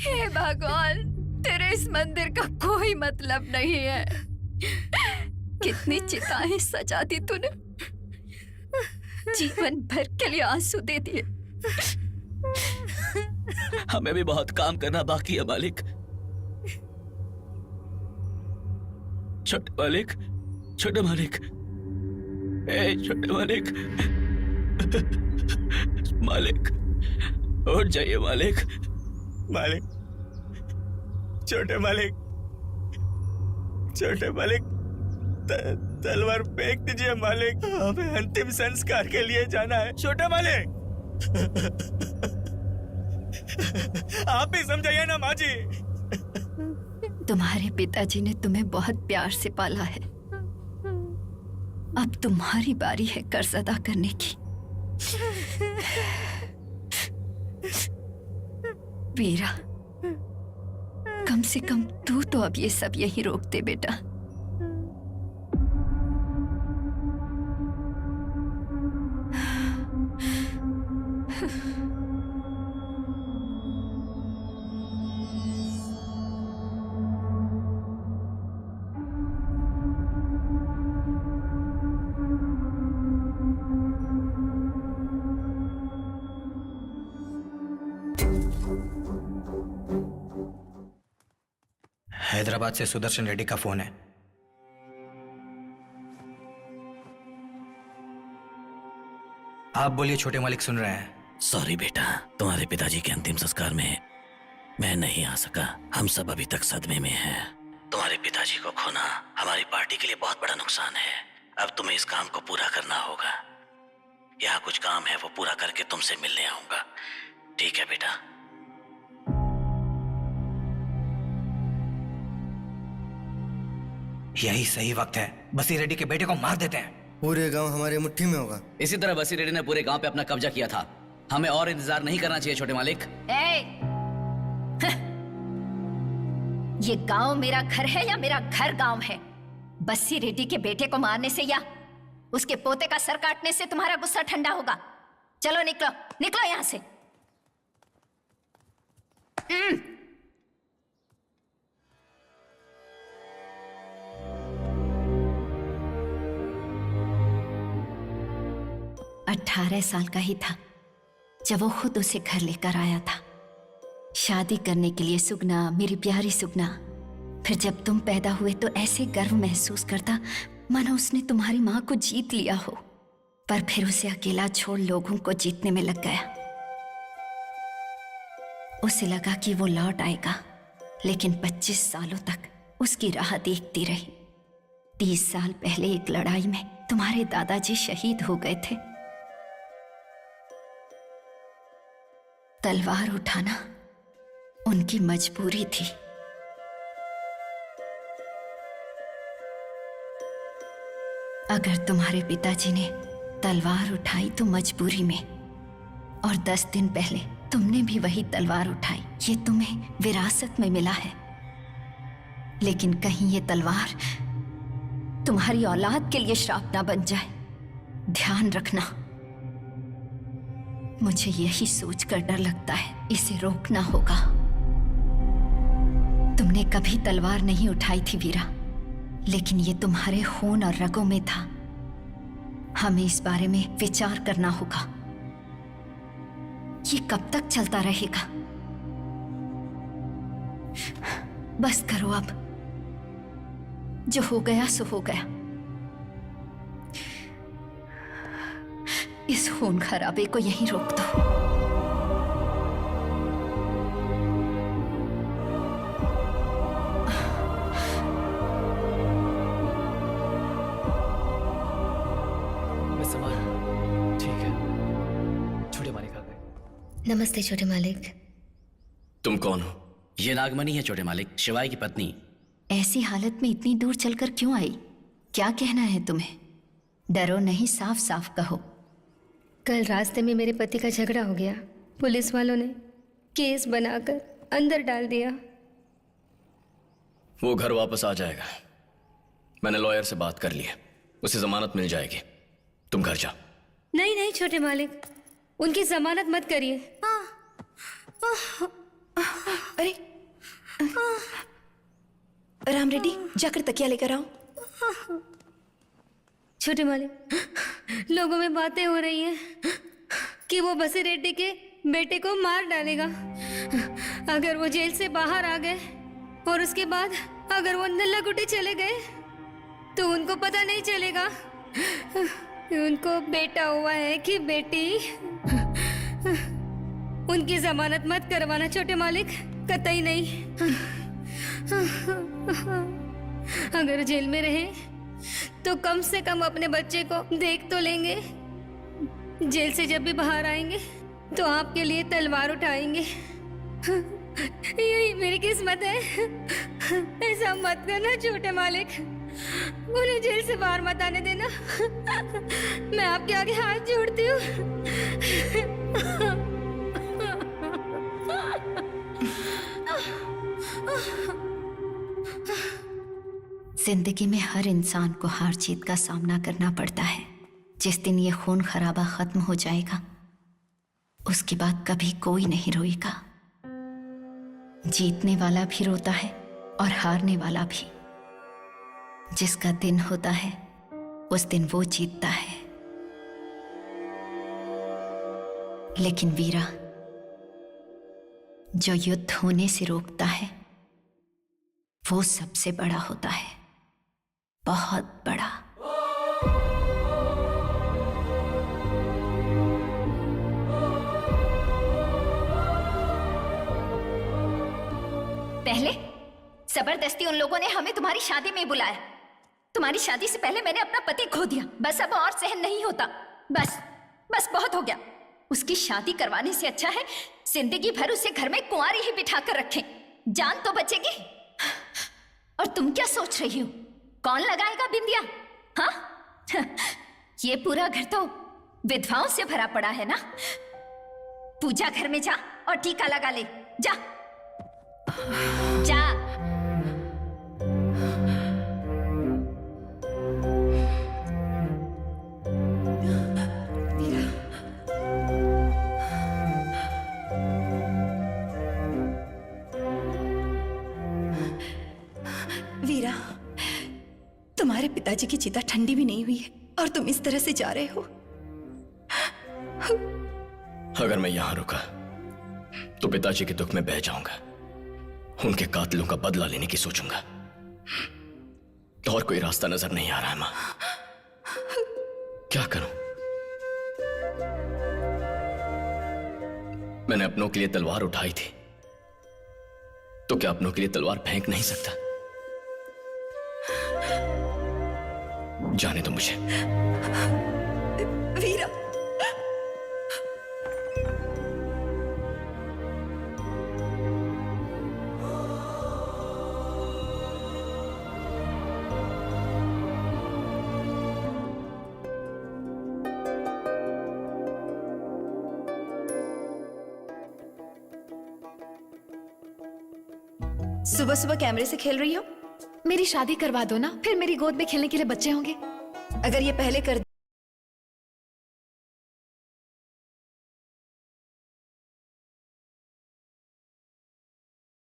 हे भगवान, तेरे इस मंदिर का कोई मतलब नहीं है। कितनी चिताएं सजा दी तूने, जीवन भर के लिए आंसू दे दिए। हमें भी बहुत काम करना बाकी है मालिक। छोटे मालिक, छोटे मालिक, छोटे मालिक, मालिक उठ जाइए मालिक। मालिक, छोटे मालिक, छोटे मालिक, तलवार फेंक दीजिए मालिक, हमें अंतिम संस्कार के लिए जाना है। छोटे मालिक, आप ही समझाइए ना माँ जी। तुम्हारे पिताजी ने तुम्हें बहुत प्यार से पाला है। अब तुम्हारी बारी है कर्ज अदा करने की। वीरा, कम से कम तू तो अब ये सब यही रोक दे बेटा। हैदराबाद से सुदर्शन रेड्डी का फोन है। आप बोलिए, छोटे मालिक सुन रहे हैं। सॉरी बेटा, तुम्हारे पिताजी के अंतिम संस्कार में मैं नहीं आ सका। हम सब अभी तक सदमे में हैं। तुम्हारे पिताजी को खोना हमारी पार्टी के लिए बहुत बड़ा नुकसान है। अब तुम्हें इस काम को पूरा करना होगा। यहाँ कुछ काम है, वो पूरा करके तुमसे मिलने आऊंगा। ठीक है बेटा? यही सही वक्त है, बसी रेड्डी के बेटे को मार देते हैं। पूरे गांव हमारे मुट्ठी में होगा। इसी तरह बसी रेड्डी ने पूरे गांव पे अपना कब्जा किया था। हमें और इंतजार नहीं करना चाहिए छोटे मालिक। ये गांव मेरा घर है या मेरा घर गांव है? बस्सी रेड्डी के बेटे को मारने से या उसके पोते का सर काटने से तुम्हारा गुस्सा ठंडा होगा? चलो निकलो, निकलो यहां से। अठारह साल का ही था जब वो खुद उसे घर लेकर आया था, शादी करने के लिए। सुगना, मेरी प्यारी सुगना। फिर जब तुम पैदा हुए तो ऐसे गर्व महसूस करता मानो उसने तुम्हारी माँ को जीत लिया हो। पर फिर उसे अकेला छोड़ लोगों को जीतने में लग गया। उसे लगा कि वो लौट आएगा, लेकिन 25 सालों तक उसकी राह देखती रही। 30 साल पहले एक लड़ाई में तुम्हारे दादाजी शहीद हो गए थे। तलवार उठाना उनकी मजबूरी थी। अगर तुम्हारे पिताजी ने तलवार उठाई तो मजबूरी में, और 10 दिन पहले तुमने भी वही तलवार उठाई। ये तुम्हें विरासत में मिला है। लेकिन कहीं ये तलवार तुम्हारी औलाद के लिए श्राप ना बन जाए। ध्यान रखना। मुझे यही सोचकर डर लगता है, इसे रोकना होगा। तुमने कभी तलवार नहीं उठाई थी वीरा, लेकिन ये तुम्हारे खून और रगों में था। हमें इस बारे में विचार करना होगा। ये कब तक चलता रहेगा? बस करो अब। जो हो गया सो हो गया। इस खून खराबे को यहीं रोक दो। ठीक है, छोटे मालिक आ गए। नमस्ते छोटे मालिक। तुम कौन हो? ये नागमणि है छोटे मालिक, शिवाई की पत्नी। ऐसी हालत में इतनी दूर चलकर क्यों आई? क्या कहना है तुम्हें? डरो नहीं, साफ साफ कहो। कल रास्ते में मेरे पति का झगड़ा हो गया। पुलिस वालों ने केस बनाकर अंदर डाल दिया। वो घर वापस आ जाएगा। मैंने लॉयर से बात कर ली है, उसे जमानत मिल जाएगी। तुम घर जाओ। नहीं नहीं छोटे मालिक, उनकी जमानत मत करिए। अरे राम रेड्डी, जाकर तकिया लेकर आओ। छोटे मालिक, लोगों में बातें हो रही हैं कि वो बसी रेड्डी के बेटे को मार डालेगा अगर वो जेल से बाहर आ गए, और उसके बाद अगर वो नल्ला-गुटी चले गए तो उनको पता नहीं चलेगा उनको बेटा हुआ है कि बेटी। उनकी जमानत मत करवाना छोटे मालिक, कतई नहीं। अगर जेल में रहे तो कम से कम अपने बच्चे को देख तो लेंगे। जेल से जब भी बाहर आएंगे तो आपके लिए तलवार उठाएंगे। यही मेरी किस्मत है। ऐसा मत करना छोटे मालिक, उन्हें जेल से बाहर मत आने देना। मैं आपके आगे हाथ जोड़ती हूँ। जिंदगी में हर इंसान को हार जीत का सामना करना पड़ता है। जिस दिन ये खून खराबा खत्म हो जाएगा उसके बाद कभी कोई नहीं रोएगा। जीतने वाला भी रोता है और हारने वाला भी। जिसका दिन होता है उस दिन वो जीतता है। लेकिन वीरा, जो युद्ध होने से रोकता है वो सबसे बड़ा होता है, बहुत बड़ा। पहले जबरदस्ती उन लोगों ने हमें तुम्हारी शादी में बुलाया। तुम्हारी शादी से पहले मैंने अपना पति खो दिया। बस अब और सहन नहीं होता। बस बस बहुत हो गया। उसकी शादी करवाने से अच्छा है जिंदगी भर उसे घर में कुंवारी ही बिठा कर रखें। जान तो बचेगी। और तुम क्या सोच रही हो, कौन लगाएगा बिंदिया? हाँ, ये पूरा घर तो विधवाओं से भरा पड़ा है ना। पूजा घर में जा और टीका लगा ले। जा जा। वीरा, तुम्हारे पिताजी की चिता ठंडी भी नहीं हुई है और तुम इस तरह से जा रहे हो। अगर मैं यहां रुका तो पिताजी के दुख में बह जाऊंगा। उनके कातिलों का बदला लेने की सोचूंगा। और कोई रास्ता नजर नहीं आ रहा है मां। क्या करूं? मैंने अपनों के लिए तलवार उठाई थी, तो क्या अपनों के लिए तलवार फेंक नहीं सकता? जाने दो मुझे। वीरा, सुबह सुबह कैमरे से खेल रही हो? मेरी शादी करवा दो ना, फिर मेरी गोद में खेलने के लिए बच्चे होंगे। अगर ये पहले कर